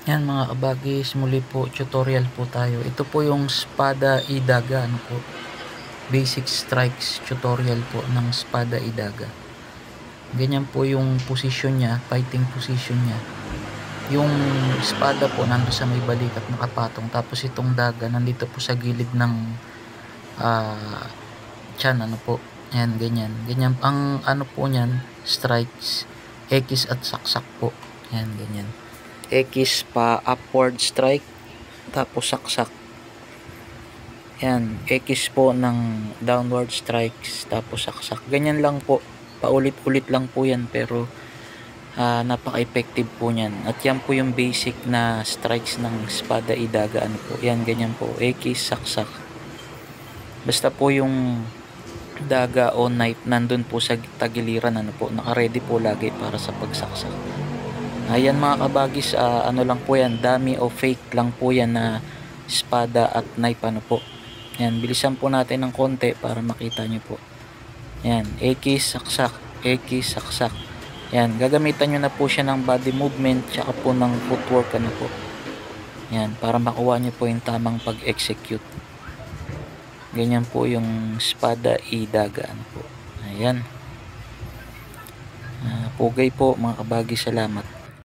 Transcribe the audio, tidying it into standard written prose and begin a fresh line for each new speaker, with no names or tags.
Yan mga kabagis, muli po tutorial po tayo. Ito po yung Spada Idaga, ano po, basic strikes tutorial po ng Spada Idaga. Ganyan po yung position niya, fighting position niya. Yung espada po nando sa may balikat nakapatong, tapos itong daga nandito po sa gilid ng tiyan, ano po. Yan, ganyan. Ganyan ang ano po niyan, strikes, X at saksak po. Yan, ganyan. X pa upward strike, tapos saksak. Yan, X po ng downward strikes, tapos saksak. Ganyan lang po, paulit-ulit lang po yan, pero napaka-effective po niyan. At yan po yung basic na strikes ng Spada Idaga, ano po. Yan, ganyan po, X, saksak. Basta po yung daga o knife nandun po sa tagiliran, ano po, naka-ready po lagi para sa pagsaksak. Ayan mga kabagis, ano lang po yan, dummy o fake lang po yan na espada at knife, ano po. Yan, bilisan po natin ng konti para makita nyo po. Yan, X, saksak, X, saksak. Yan, gagamitan nyo na po siya ng body movement tsaka po ng footwork, ano po. Yan, para makuha nyo po yung tamang pag-execute. Ganyan po yung Spada Idaga, ano po. Ayan. Pugay po mga kabagis, salamat.